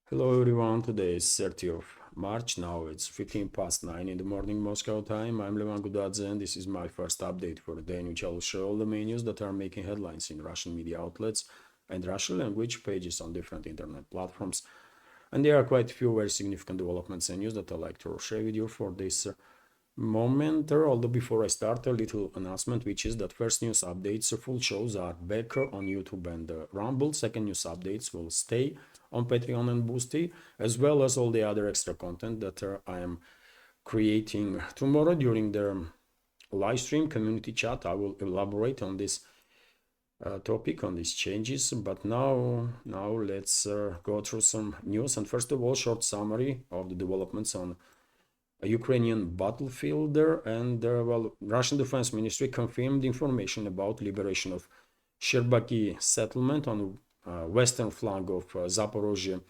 Hello everyone, today is 30th of March, now it's 15 past 9 in the morning Moscow time. I'm Levan Gagauzia and this is my first update for the day in which I will show all the main news that are making headlines in Russian media outlets and Russian language pages on different internet platforms. And there are quite a few very significant developments and news that I'd like to share with you for this moment. Although before I start, a little announcement, which is that first news updates, full shows are back on YouTube and Rumble. Second news updates will stay on Patreon and Boosty, as well as all the other extra content that I am creating tomorrow during the live stream community chat. I will elaborate on this topic, on these changes, but now let's go through some news. And first of all, short summary of the developments on a Ukrainian battlefield there, and well, Russian Defense Ministry confirmed information about liberation of Sherbaki settlement on western flank of Zaporozhye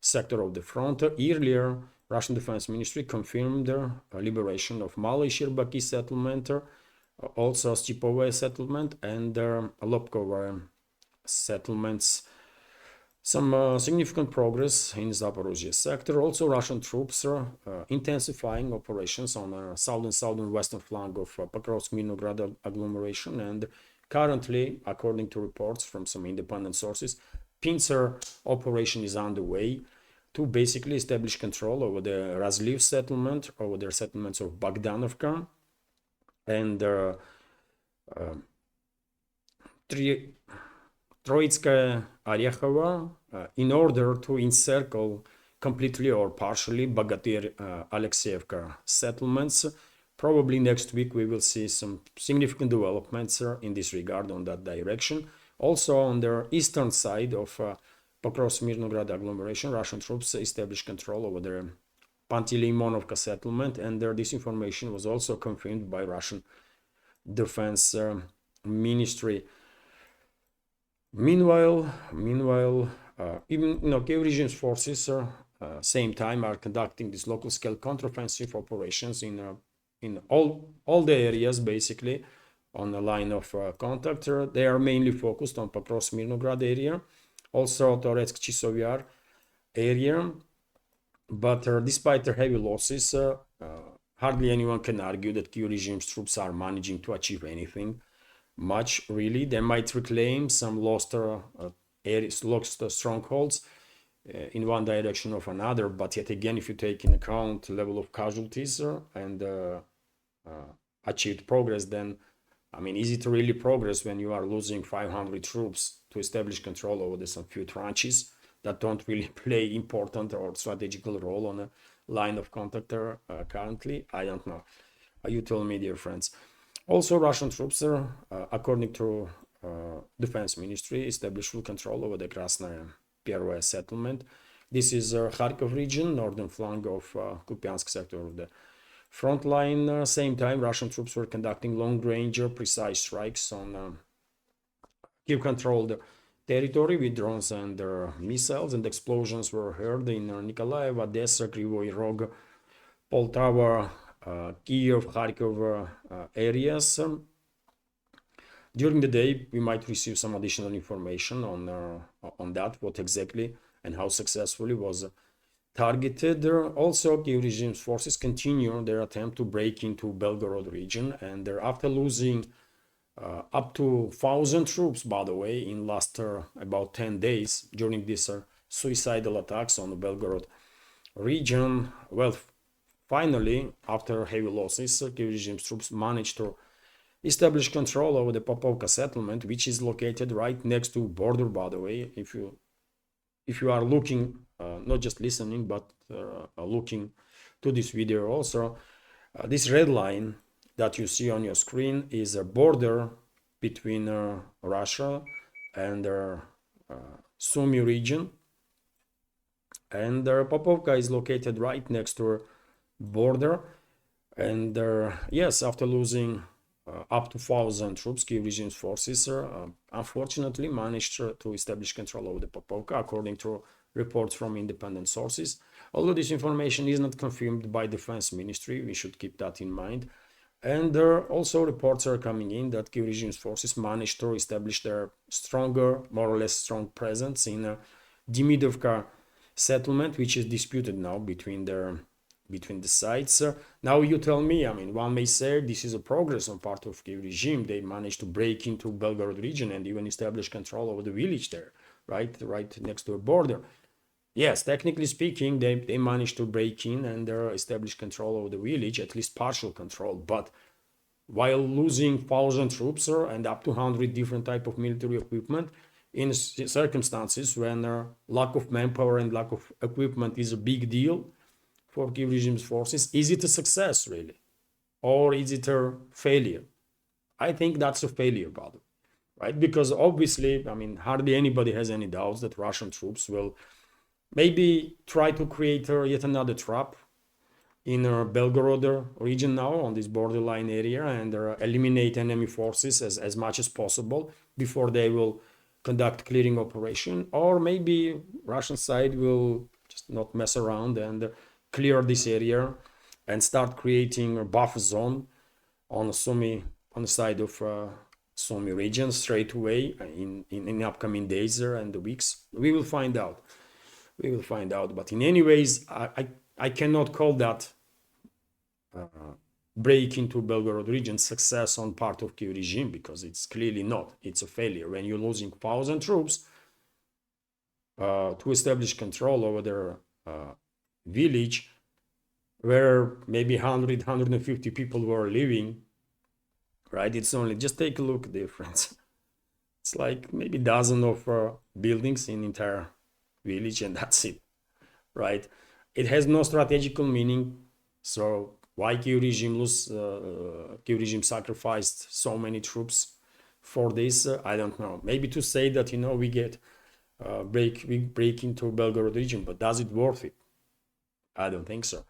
sector of the front. Earlier, Russian Defense Ministry confirmed the liberation of Malay Sherbaki settlement, also Stepove settlement, and Lobkova settlements. Some significant progress in Zaporozhye sector. Also, Russian troops are intensifying operations on the southern western flank of Pokrovsk-Mirnograd agglomeration, and currently, according to reports from some independent sources, pincer operation is underway to basically establish control over the Razliv settlement, over the settlements of Bogdanovka and Troitskaya Orekhova, in order to encircle completely or partially Bogatyr Alexeyevka settlements. Probably next week we will see some significant developments in this regard on that direction. Also on the eastern side of Pokrovsk-Mirnograd agglomeration, Russian troops established control over the Panteleymonovka settlement, and this information was also confirmed by Russian Defense Ministry. Meanwhile, even Kiev regime's forces same time are conducting these local scale counteroffensive operations in all the areas basically on the line of contact. They are mainly focused on Pokrovsk-Mirnograd area, also Toretsk-Chisovyar area, but despite their heavy losses, hardly anyone can argue that Kiev regime's troops are managing to achieve anything much, really. They might reclaim some lost areas, lost strongholds in one direction or another, but yet again, if you take in account level of casualties and achieved progress, then I mean, easy to really progress when you are losing 500 troops to establish control over some few tranches that don't really play important or strategical role on a line of contact currently. I don't know. You tell me, dear friends. Also, Russian troops, according to Defense Ministry, established full control over the Krasnaya Первая settlement. This is Kharkov region, northern flank of Kupiansk sector of the front line. Same time, Russian troops were conducting long-range, precise strikes on Kiev-controlled territory with drones and missiles, and explosions were heard in Nikolaev, Odessa, Kryvyi Rog, Poltava, Kiev, Kharkov areas. During the day, we might receive some additional information on that, what exactly and how successfully was targeted. Also, Kiev regime's forces continue their attempt to break into Belgorod region, and after losing up to 1,000 troops, by the way, in last about 10 days during these suicidal attacks on the Belgorod region, well, finally, after heavy losses, Kiev regime's troops managed to establish control over the Popovka settlement, which is located right next to border, by the way. If you are looking, not just listening, but looking to this video also, this red line that you see on your screen is a border between Russia and Sumy region, and Popovka is located right next to border. And yes, after losing up to 1,000 troops, Kiev regime's forces unfortunately managed to establish control over the Popovka, according to reports from independent sources. Although this information is not confirmed by Defense Ministry, we should keep that in mind. And also reports are coming in that Kiev regime's forces managed to establish their stronger, more or less strong presence in Demidovka settlement, which is disputed now between the sides. Now you tell me, I mean, one may say this is a progress on part of Kiev regime. They managed to break into Belgorod region and even establish control over the village there, right next to a border. Yes, technically speaking, they managed to break in and establish control over the village, at least partial control. But while losing 1,000 troops and up to 100 different type of military equipment, in circumstances when lack of manpower and lack of equipment is a big deal for Kiev regime's forces, is it a success really? Or is it a failure? I think that's a failure, by the way, right? Because obviously, I mean, hardly anybody has any doubts that Russian troops will maybe try to create yet another trap in Belgorod region now on this borderline area and eliminate enemy forces as much as possible before they will conduct clearing operation. Or maybe Russian side will just not mess around and clear this area and start creating a buffer zone on Sumy, on the side of Sumy region straight away in upcoming days and weeks. We will find out. We will find out. But in any ways, I cannot call that break into Belgorod region success on part of Kiev regime, because it's clearly not. It's a failure. When you're losing 1,000 troops to establish control over their village, where maybe 100, 150 people were living, right? It's only, just take a look at the difference. It's like maybe dozen of buildings in entire village, and that's it, right? It has no strategical meaning. So why Kiev regime sacrificed so many troops for this? I don't know. Maybe to say that, you know, we get we break into Belgorod region, but does it worth it? I don't think so.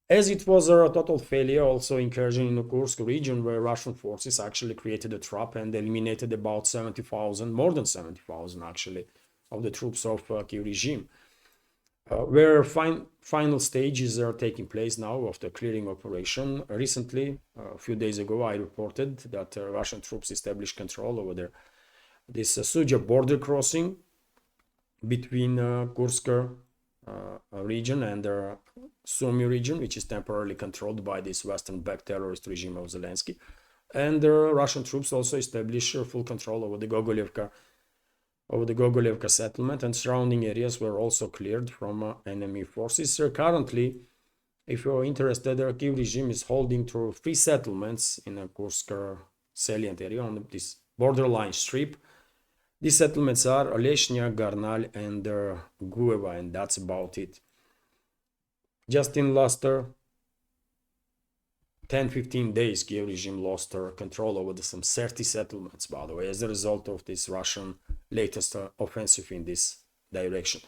As it was a total failure, also incursion in the Kursk region, where Russian forces actually created a trap and eliminated about 70,000, more than 70,000 actually, of the troops of Kiev regime. Where final stages are taking place now of the clearing operation. Recently, a few days ago, I reported that Russian troops established control over this Sudzha border crossing between Kursk region and the Sumy region, which is temporarily controlled by this Western-backed terrorist regime of Zelensky. And the Russian troops also established full control over the Gogolevka settlement, and surrounding areas were also cleared from enemy forces. Currently, if you're interested, the Kiev regime is holding to 3 settlements in a Kursk salient area on this borderline strip. These settlements are Oleshnya, Garnal, and Gueva, and that's about it. Just in last 10-15 days, Kiev regime lost control over some 30 settlements, by the way, as a result of this Russian latest offensive in this direction.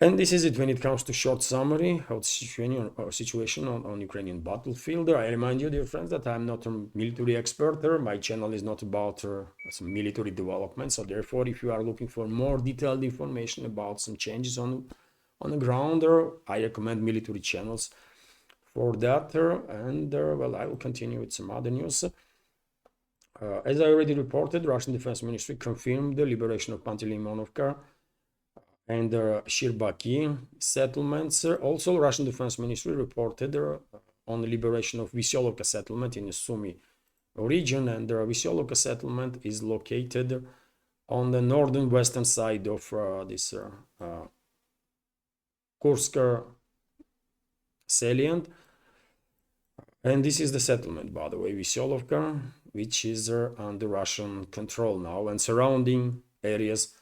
And this is it when it comes to short summary of the situation on Ukrainian battlefield. I remind you, dear friends, that I'm not a military expert. My channel is not about some military development. So therefore, if you are looking for more detailed information about some changes on the ground, I recommend military channels for that. And well, I will continue with some other news. As I already reported, Russian Defense Ministry confirmed the liberation of Panteleimonovka and Shirbaki settlements. Also, Russian Defense Ministry reported on the liberation of Veselovka settlement in the Sumy region, and the Veselovka settlement is located on the northern western side of this Kursk salient. And this is the settlement, by the way, Veselovka, which is under Russian control now, and surrounding areas.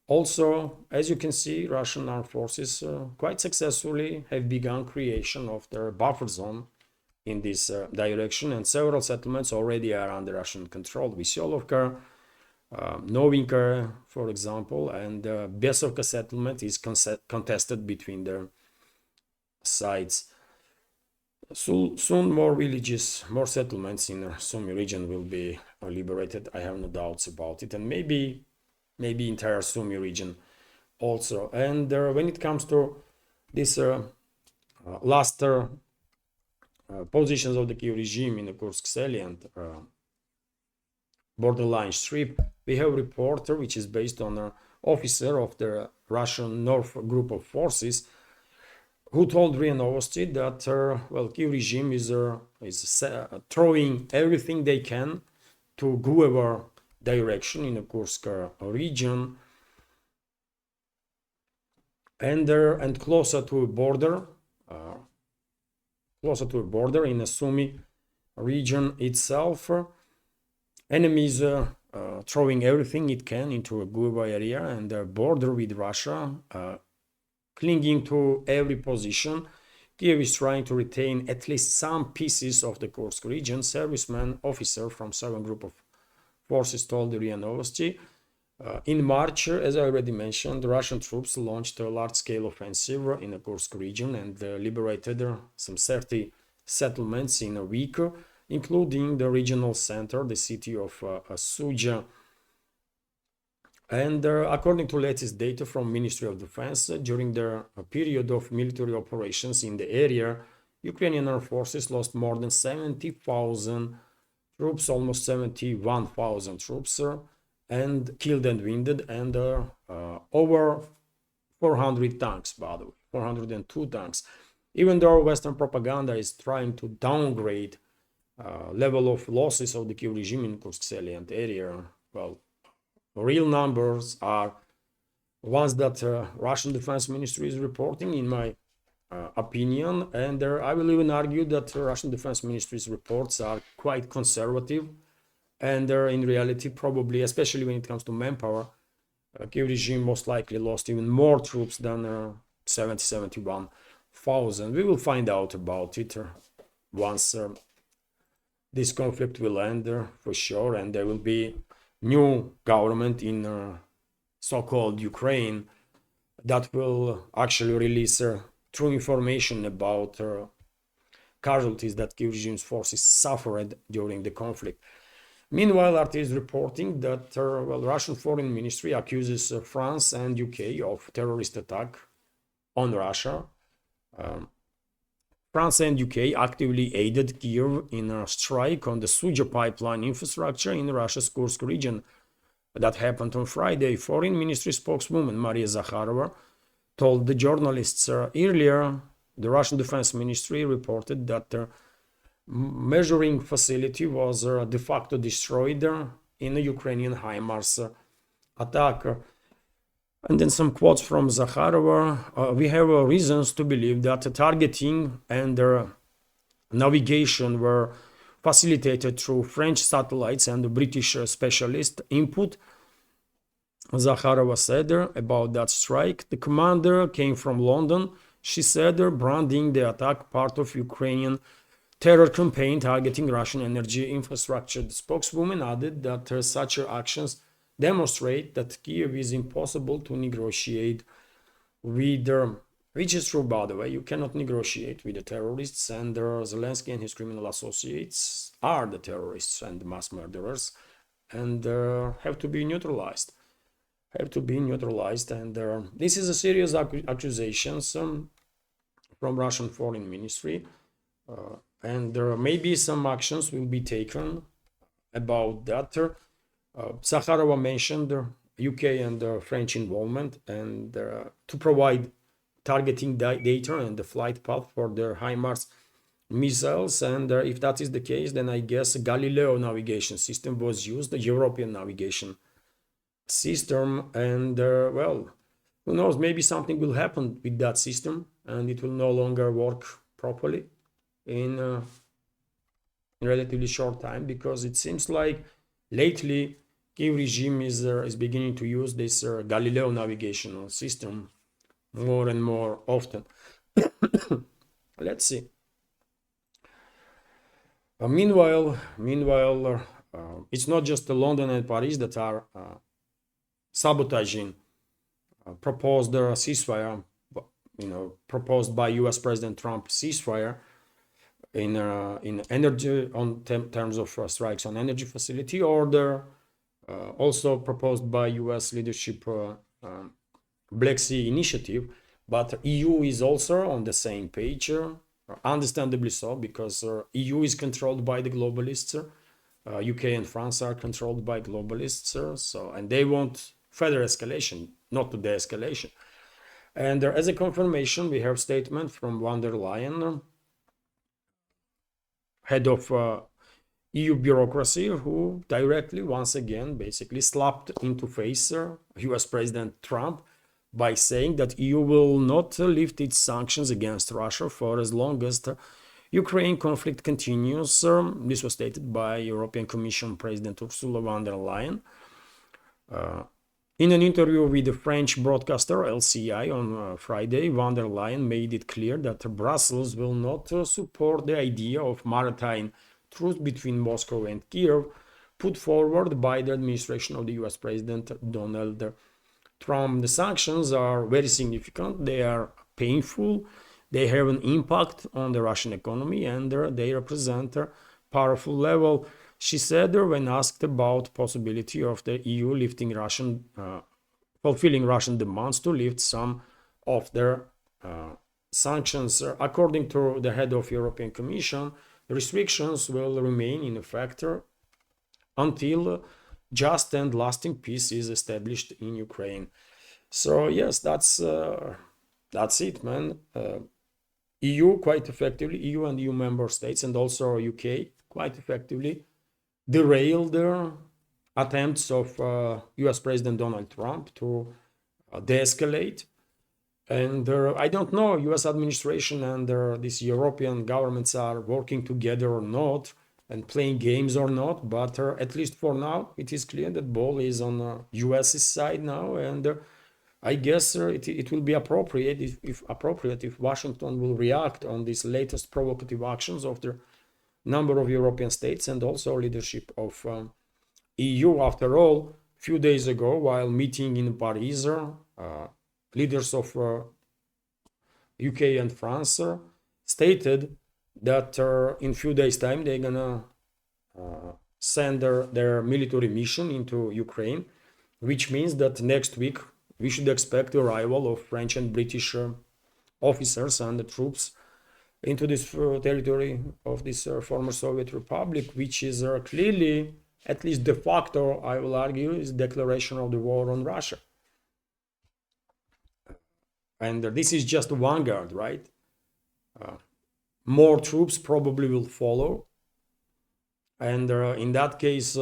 Also, as you can see, Russian armed forces quite successfully have begun creation of their buffer zone in this direction, and several settlements already are under Russian control. Veselovka, Novinka, for example, and Besovka settlement is contested between their sides. Soon more villages, more settlements in the Sumy region will be liberated. I have no doubts about it, and maybe entire Sumy region also. And when it comes to this last positions of the Kiev regime in the Kursk salient borderline strip, we have a report which is based on an officer of the Russian North group of forces, who told RIA Novosti that Kiev regime is throwing everything they can to whoever direction in the Kursk region, and closer to a border in the Sumy region itself. Enemies throwing everything it can into a Guba area and the border with Russia, clinging to every position. Kiev is trying to retain at least some pieces of the Kursk region. Serviceman officer from Southern Group of Forces told the RIA Novosti. In March, as I already mentioned, the Russian troops launched a large-scale offensive in the Kursk region and liberated some 30 settlements in a week, including the regional center, the city of Sudzha. And according to latest data from Ministry of Defense, during the period of military operations in the area, Ukrainian armed forces lost more than 70,000 troops, almost 71,000 troops, and killed and wounded, and over 400 tanks, by the way, 402 tanks. Even though Western propaganda is trying to downgrade level of losses of the Kiev regime in Kursk salient area, well, real numbers are ones that Russian Defense Ministry is reporting, in my opinion, and I will even argue that Russian Defense Ministry's reports are quite conservative, and in reality, probably, especially when it comes to manpower, Kiev regime most likely lost even more troops than 71,000. We will find out about it once this conflict will end for sure, and there will be new government in so-called Ukraine that will actually release true information about casualties that Kiev regime's forces suffered during the conflict. Meanwhile, RT is reporting that Russian Foreign Ministry accuses France and UK of terrorist attack on Russia. France and UK actively aided Kiev in a strike on the Sudzha pipeline infrastructure in Russia's Kursk region. That happened on Friday. Foreign Ministry spokeswoman Maria Zakharova told the journalists earlier the Russian Defense Ministry reported that the measuring facility was de facto destroyed in a Ukrainian HIMARS attack. And then some quotes from Zakharova. We have reasons to believe that targeting and navigation were facilitated through French satellites and British specialist input. Zakharova said about that strike. The commander came from London. She said, branding the attack part of Ukrainian terror campaign targeting Russian energy infrastructure. The spokeswoman added that such actions demonstrate that Kiev is impossible to negotiate with, which is true, by the way. You cannot negotiate with the terrorists, and Zelensky and his criminal associates are the terrorists and the mass murderers, and have to be neutralized. And this is a serious accusations from Russian Foreign Ministry. And there may be some actions will be taken about that. Zakharova mentioned UK and French involvement, and to provide targeting data and the flight path for their HIMARS missiles. And if that is the case, then I guess Galileo navigation system was used, the European navigation system. And well, who knows, maybe something will happen with that system and it will no longer work properly in a relatively short time, because it seems like lately Kiev regime is beginning to use this Galileo navigational system more and more often. Let's see. Meanwhile, it's not just London and Paris that are sabotaging proposed ceasefire, proposed by U.S. President Trump ceasefire in energy on terms of strikes on energy facility order, also proposed by U.S. leadership Black Sea Initiative. But EU is also on the same page, understandably so, because EU is controlled by the globalists. UK and France are controlled by globalists, and they want further escalation. not to de-escalation. And as a confirmation, we have statement from von der Leyen, head of EU bureaucracy, who directly, once again, basically slapped into face US President Trump by saying that EU will not lift its sanctions against Russia for as long as the Ukraine conflict continues. This was stated by European Commission President Ursula von der Leyen. In an interview with the French broadcaster LCI on Friday, von der Leyen made it clear that Brussels will not support the idea of maritime truce between Moscow and Kiev put forward by the administration of the US President Donald Trump. The sanctions are very significant, they are painful, they have an impact on the Russian economy, and they represent a powerful level, she said when asked about possibility of the EU lifting fulfilling Russian demands to lift some of their sanctions. According to the head of European Commission, the restrictions will remain in effect until just and lasting peace is established in Ukraine. So yes, that's it, man. EU quite effectively, EU and EU member states, and also UK quite effectively derailed their attempts of US President Donald Trump to de-escalate. And I don't know, US administration and these European governments are working together or not and playing games or not, but at least for now, it is clear that ball is on US's side now, and I guess it will be appropriate if Washington will react on these latest provocative actions of the number of European states and also leadership of EU. After all, a few days ago, while meeting in Paris, leaders of UK and France stated that in few days' time they're gonna send their military mission into Ukraine, which means that next week we should expect the arrival of French and British officers and the troops into this territory of this former Soviet Republic, which is clearly, at least de facto, I will argue, is declaration of the war on Russia. And this is just the vanguard, right? More troops probably will follow, and in that case,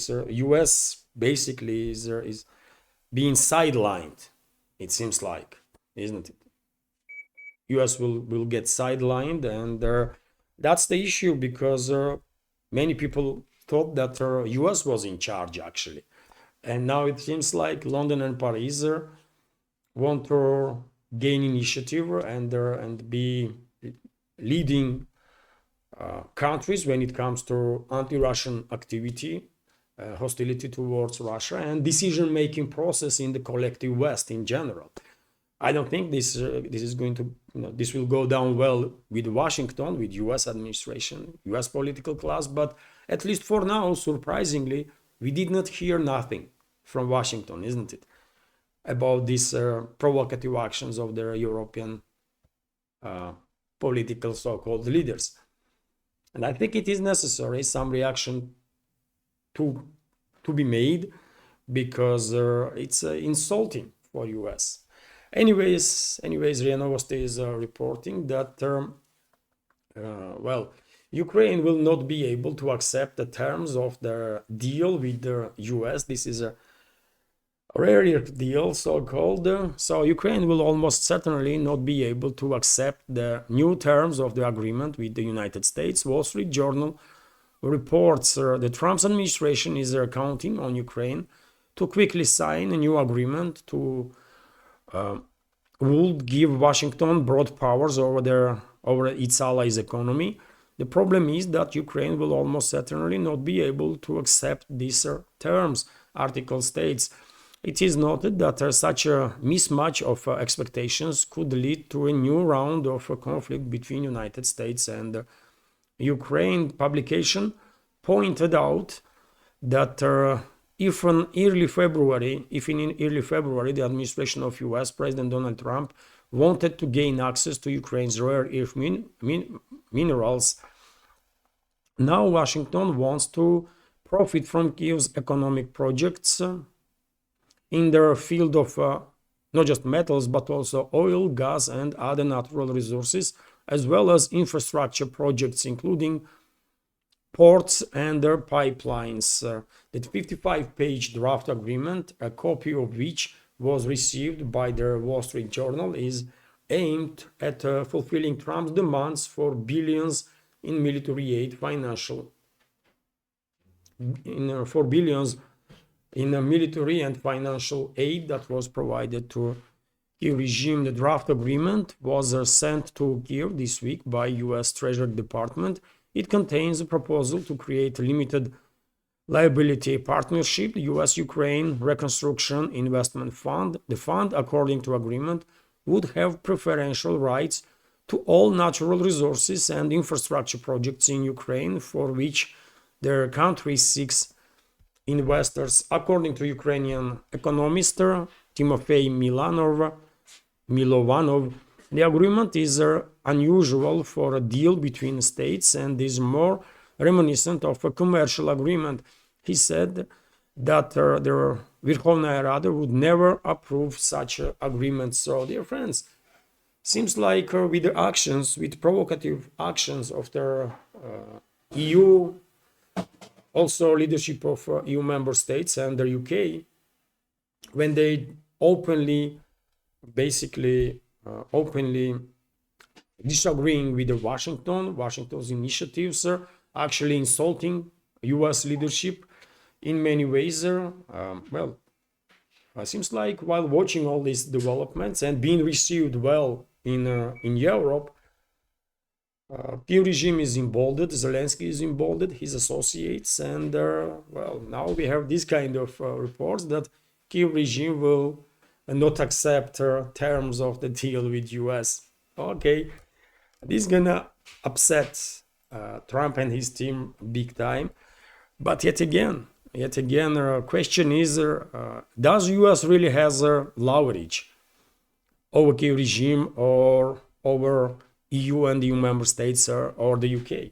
US basically is being sidelined. It seems like, isn't it? US will get sidelined, and that's the issue, because many people thought that US was in charge actually, and now it seems like London and Paris want to gain initiative and be leading countries when it comes to anti-Russian activity, hostility towards Russia, and decision-making process in the collective West in general. I don't think this is going to, this will go down well with Washington, with US administration, US political class, but at least for now, surprisingly, we did not hear nothing from Washington, isn't it, about these provocative actions of their European political so-called leaders. And I think it is necessary some reaction to be made, because it's insulting for US. Anyways, RIA Novosti is reporting that well, Ukraine will not be able to accept the terms of the deal with the US. This is a rare deal, so-called. So Ukraine will almost certainly not be able to accept the new terms of the agreement with the United States. Wall Street Journal reports the Trump's administration is counting on Ukraine to quickly sign a new agreement to would give Washington broad powers over its allies' economy. The problem is that Ukraine will almost certainly not be able to accept these terms, article states. It is noted that such a mismatch of expectations could lead to a new round of conflict between United States and Ukraine. Publication pointed out that if in early February the administration of US President Donald Trump wanted to gain access to Ukraine's rare earth minerals, now Washington wants to profit from Kiev's economic projects in the field of not just metals, but also oil, gas, and other natural resources, as well as infrastructure projects, including ports and their pipelines. That 55-page draft agreement, a copy of which was received by the Wall Street Journal, is aimed at fulfilling Trump's demands for billions in military aid, for billions in military and financial aid that was provided to Kiev regime. The draft agreement was sent to Kiev this week by U.S. Treasury Department. It contains a proposal to create a limited liability partnership, the U.S.-Ukraine Reconstruction Investment Fund. The fund, according to agreement, would have preferential rights to all natural resources and infrastructure projects in Ukraine for which their country seeks investors. According to Ukrainian economist Timofey Milovanov, the agreement is unusual for a deal between states and is more reminiscent of a commercial agreement. He said that the Verkhovnaya Rada would never approve such agreements. So, dear friends, seems like with the actions, with provocative actions of the EU, also leadership of EU member states and the UK, when they openly disagreeing with the Washington's initiatives, actually insulting US leadership in many ways. Seems like while watching all these developments and being received well in Europe, Kiev regime is emboldened, Zelensky is emboldened, his associates, and now we have this kind of reports that Kiev regime will not accept terms of the deal with US. Okay, this is gonna upset Trump and his team big time. But yet again, question is, does US really has leverage over Kiev regime or over EU and EU member states or the UK?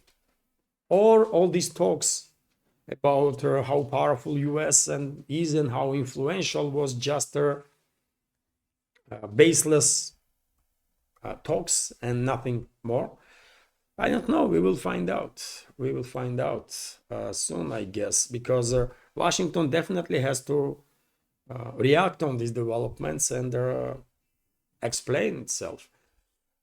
Or all these talks about how powerful US is and how influential was just baseless talks and nothing more? I don't know. We will find out. We will find out soon, I guess, because Washington definitely has to react on these developments and explain itself.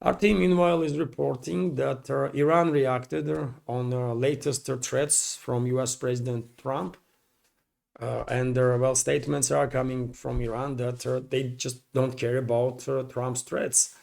Our team, meanwhile, is reporting that Iran reacted on latest threats from US President Trump. Statements are coming from Iran that they just don't care about Trump's threats.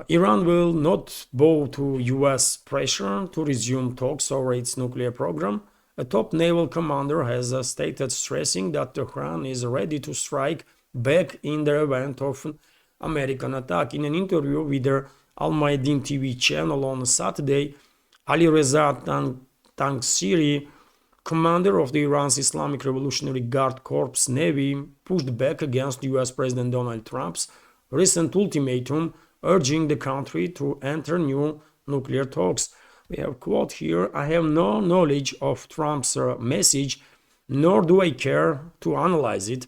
Iran will not bow to US pressure to resume talks over its nuclear program. A top naval commander has stated, stressing that Tehran is ready to strike back in the event of an American attack. In an interview with the Al Mayadin TV channel on Saturday, Ali Reza Tangsiri, commander of the Iran's Islamic Revolutionary Guard Corps Navy, pushed back against US President Donald Trump's recent ultimatum, urging the country to enter new nuclear talks. We have a quote here: "I have no knowledge of Trump's message, nor do I care to analyze it."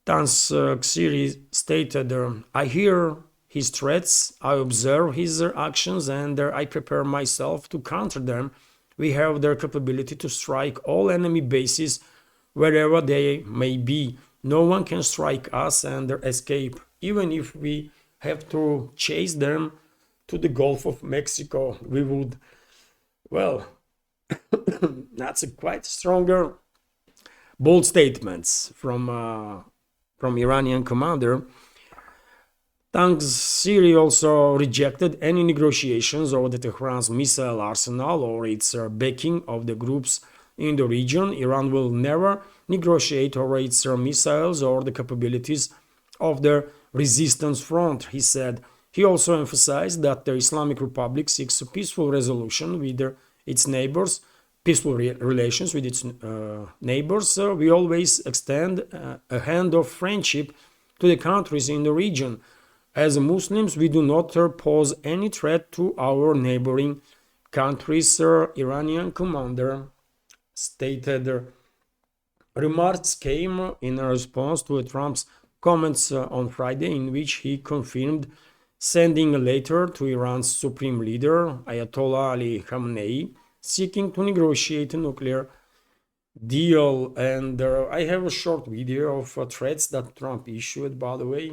Tangsiri stated, "I hear his threats, I observe his actions, and I prepare myself to counter them. We have their capability to strike all enemy bases wherever they may be. No one can strike us and escape, even if we have to chase them to the Gulf of Mexico. We would." Well, that's a quite stronger, bold statements from Iranian commander. Tangsiri also rejected any negotiations over the Tehran's missile arsenal or its backing of the groups in the region. Iran will never negotiate over its missiles or the capabilities of the resistance front, he said. He also emphasized that the Islamic Republic seeks a peaceful resolution with its neighbors, peaceful relations with its neighbors. We always extend a hand of friendship to the countries in the region. As Muslims, we do not pose any threat to our neighboring countries, Iranian commander stated. remarks came in a response to Trump's comments on Friday, in which he confirmed sending a letter to Iran's supreme leader, Ayatollah Ali Khamenei, seeking to negotiate a nuclear deal. And I have a short video of threats that Trump issued, by the way,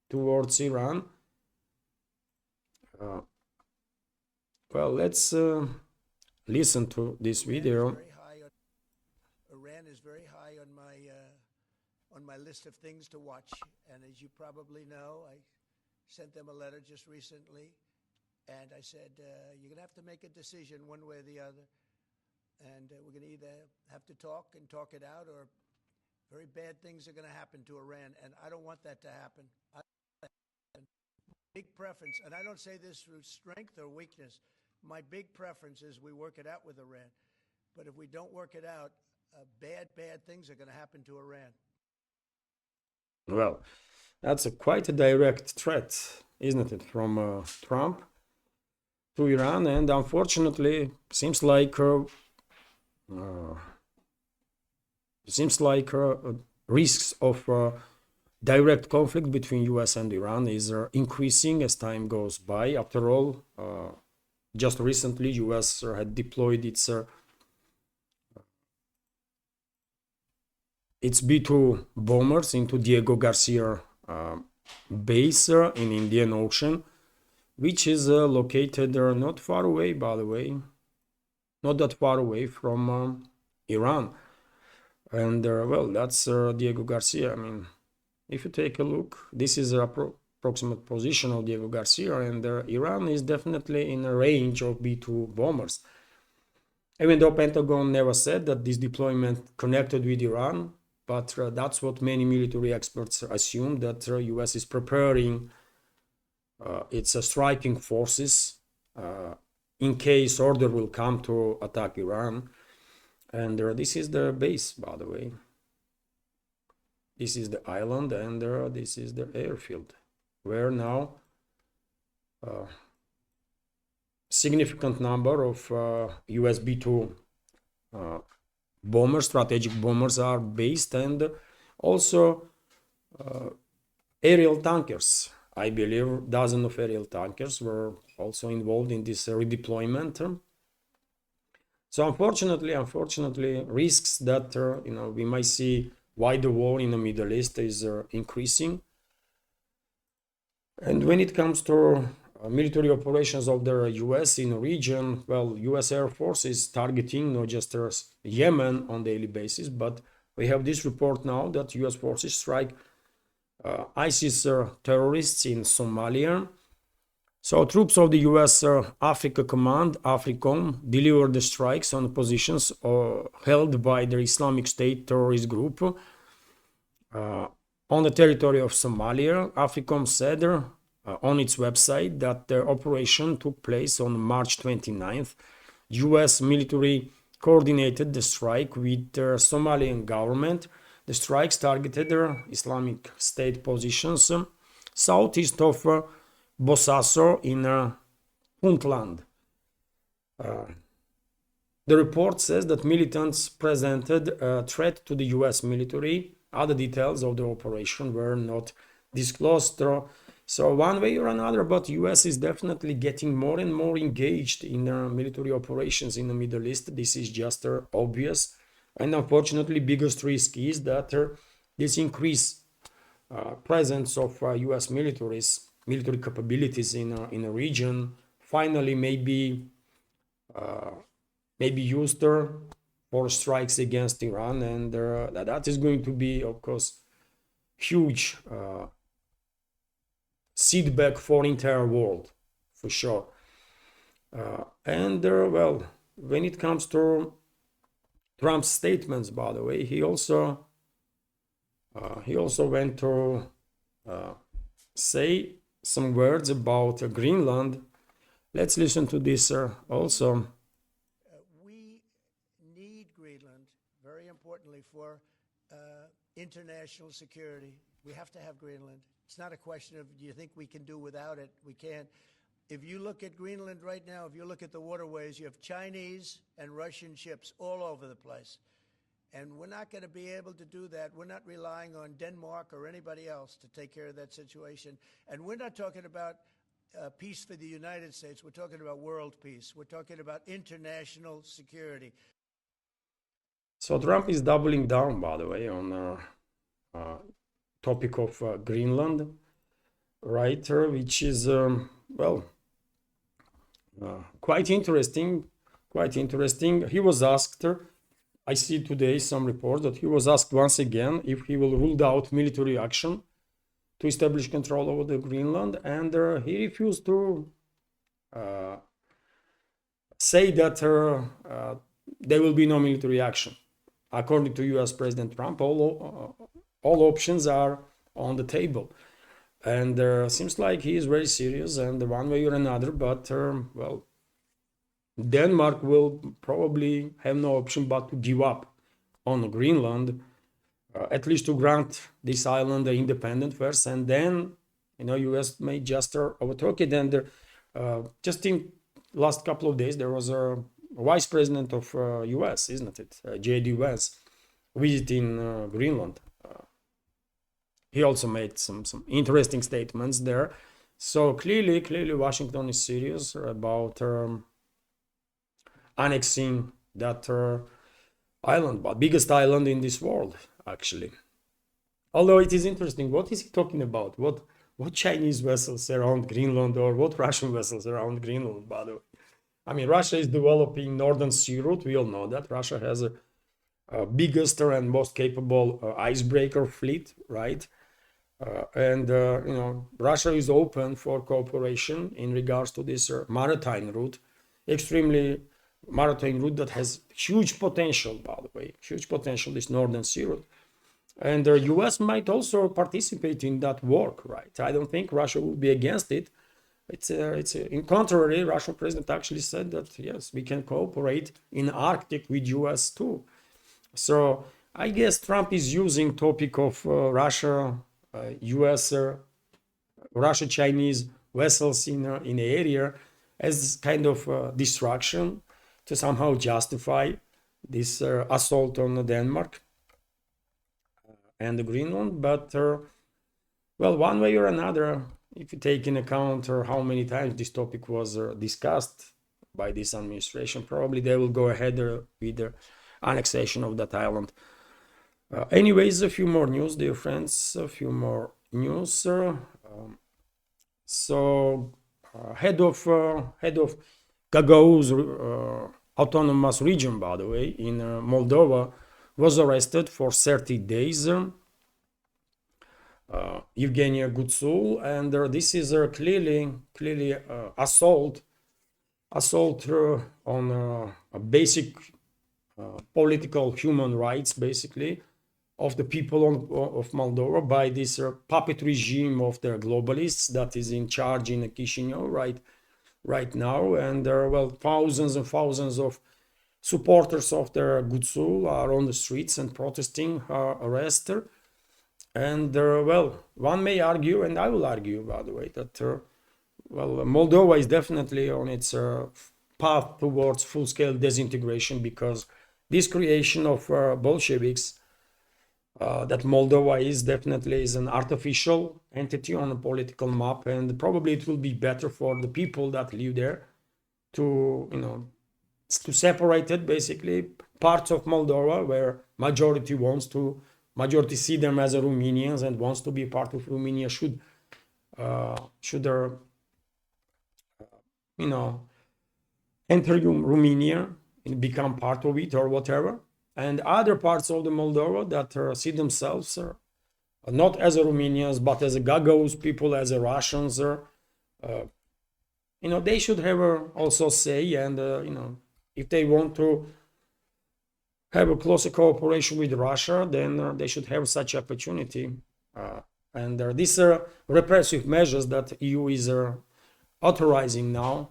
towards Iran. Well, let's listen to this video. Iran is very high on my list of things to watch, and as you probably know, I sent them a letter just recently, and I said, you're going to have to make a decision one way or the other, and we're going to either have to talk and talk it out, or very bad things are going to happen to Iran, and I don't want that to happen. Big preference, and I don't say this through strength or weakness, my big preference is we work it out with Iran, but if we don't work it out, bad things are going to happen to Iran. Well, that's quite a direct threat, isn't it, from Trump to Iran? And unfortunately, seems like risks of direct conflict between U.S. and Iran is increasing as time goes by. After all, just recently, U.S. had deployed its B-2 bombers into Gagauzia base in Indian Ocean, which is located not far away, by the way, not that far away from Iran. And well, that's Gagauzia. I mean, if you take a look, this is the approximate position of Gagauzia, and Iran is definitely in a range of B-2 bombers. Even though Pentagon never said that this deployment connected with Iran, but that's what many military experts assume, that U.S. is preparing its striking forces in case order will come to attack Iran. And this is the base, by the way. This is the island, and this is the airfield, where now significant number of US B-2 bombers, strategic bombers, are based, and also aerial tankers. I believe dozens of aerial tankers were also involved in this redeployment. So unfortunately, risks that we might see why the war in the Middle East is increasing. And when it comes to military operations of the US in the region, well, US Air Force is targeting not just Yemen on daily basis, but we have this report now that US forces strike ISIS terrorists in Somalia. So troops of the US Africa Command, AFRICOM, delivered the strikes on positions held by the Islamic State terrorist group on the territory of Somalia. AFRICOM said on its website that the operation took place on March 29th. US military coordinated the strike with the Somalian government. The strikes targeted Islamic State positions southeast of Bosaso in Puntland. The report says that militants presented a threat to the US military. Other details of the operation were not disclosed. So one way or another, but US is definitely getting more and more engaged in military operations in the Middle East. This is just obvious. And unfortunately, biggest risk is that this increased presence of US military capabilities in a region finally may be used for strikes against Iran, and that is going to be, of course, huge setback for entire world, for sure. And well, when it comes to Trump's statements, by the way, he also went to say some words about Greenland. Let's listen to this also. We need Greenland, very importantly, for international security. We have to have Greenland. It's not a question of, do you think we can do without it? We can't. If you look at Greenland right now, if you look at the waterways, you have Chinese and Russian ships all over the place. And we're not going to be able to do that. We're not relying on Denmark or anybody else to take care of that situation. And we're not talking about peace for the United States. We're talking about world peace. We're talking about international security. So Trump is doubling down, by the way, on topic of Greenland, right? Which is well, quite interesting. Quite interesting. He was asked. I see today some reports that he was asked once again if he will rule out military action to establish control over the Greenland, and he refused to say that there will be no military action. According to U.S. President Trump, all options are on the table, and seems like he is very serious, and one way or another. But well, Denmark will probably have no option but to give up on Greenland, at least to grant this island the independence first, and then U.S. may just overtalk it. And just in last couple of days, there was a vice president of U.S., isn't it, J.D. Vance, visiting Greenland. He also made some interesting statements there. So clearly, Washington is serious about annexing that island, but biggest island in this world, actually. Although it is interesting, what is he talking about? What Chinese vessels around Greenland, or what Russian vessels around Greenland, by the way? I mean, Russia is developing Northern Sea Route. We all know that. Russia has a biggest and most capable icebreaker fleet, right? And Russia is open for cooperation in regards to this maritime route, maritime route that has huge potential, by the way, huge potential, this Northern Sea Route. And the US might also participate in that work, right? I don't think Russia will be against it. It's in contrary, Russian president actually said that, yes, we can cooperate in Arctic with US too. So I guess Trump is using topic of Russia, US, Russia-Chinese vessels in the area as kind of distraction to somehow justify this assault on Denmark and Greenland. But well, one way or another, if you take in account how many times this topic was discussed by this administration, probably they will go ahead with the annexation of that island. Anyways, a few more news, dear friends, a few more news. So head of Gagauzia autonomous region, by the way, in Moldova, was arrested for 30 days. Evgenia Gutsul, and this is clearly assault on a basic political human rights, basically, of the people of Moldova by this puppet regime of the globalists that is in charge in Chisinau right now. And well, thousands and thousands of supporters of the Gutsul are on the streets and protesting her arrest. And well, one may argue, and I will argue, by the way, that well, Moldova is definitely on its path towards full-scale disintegration, because this creation of Bolsheviks, that Moldova is definitely an artificial entity on a political map, and probably it will be better for the people that live there to separate it, basically parts of Moldova where majority see them as Romanians and wants to be part of Romania should enter Romania and become part of it or whatever. And other parts of the Moldova that see themselves not as Romanians but as a Gagauz people, as a Russians, they should have also say, and if they want to have a closer cooperation with Russia, then they should have such opportunity. And these repressive measures that EU is authorizing now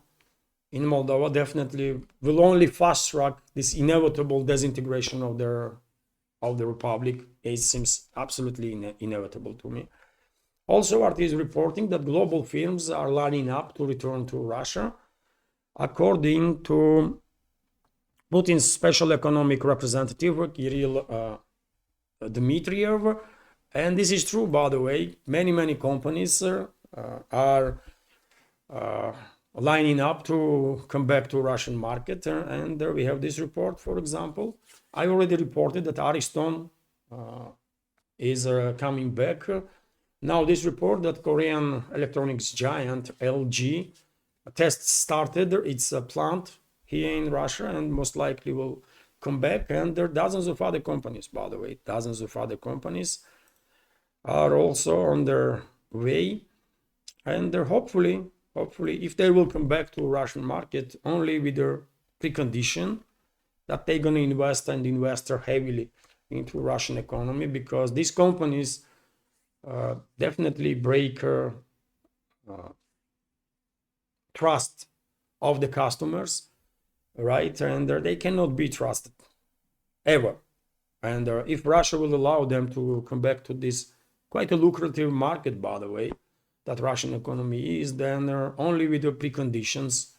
in Moldova definitely will only fast track this inevitable disintegration of the republic. It seems absolutely inevitable to me. Also, RT is reporting that global firms are lining up to return to Russia. According to Putin's special economic representative, Kirill Dmitriev. And this is true, by the way. Many companies are lining up to come back to Russian market. And we have this report, for example. I already reported that Ariston is coming back. Now this report that Korean electronics giant LG test started its plant here in Russia and most likely will come back. And there are dozens of other companies, by the way, dozens of other companies are also on their way. And they're hopefully, if they will come back to Russian market, only with the precondition that they're going to invest and invest heavily into Russian economy, because these companies definitely break trust of the customers, right? And they cannot be trusted ever. And if Russia will allow them to come back to this quite a lucrative market, by the way, that Russian economy is, then only with the preconditions.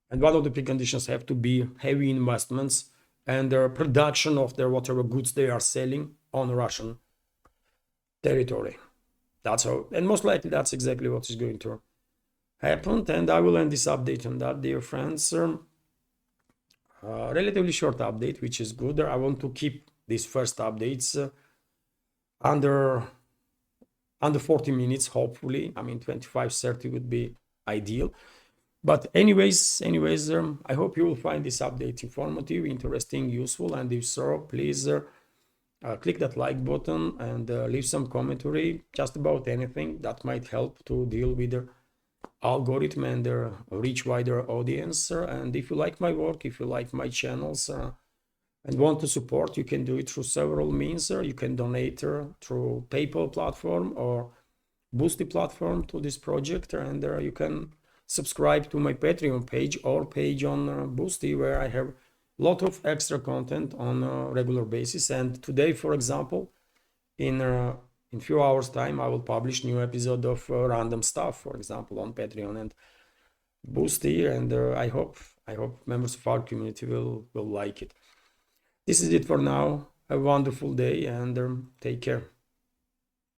And one of the preconditions have to be heavy investments and their production of their whatever goods they are selling on Russian territory. That's how, and most likely that's exactly what is going to happen. And I will end this update on that, dear friends. Relatively short update, which is good. I want to keep these first updates under 40 minutes, hopefully. I mean, 25-30 would be ideal. But anyways, I hope you will find this update informative, interesting, useful. And if so, please click that like button and leave some commentary just about anything that might help to deal with the algorithm and reach wider audience. And if you like my work, if you like my channels and want to support, you can do it through several means. You can donate through PayPal platform or Boosty platform to this project, and you can subscribe to my Patreon page or page on Boosty, where I have a lot of extra content on a regular basis. And today, for example, in few hours time, I will publish new episode of random stuff, for example, on Patreon and Boosty. And I hope members of our community will like it. This is it for now. Have a wonderful day and take care.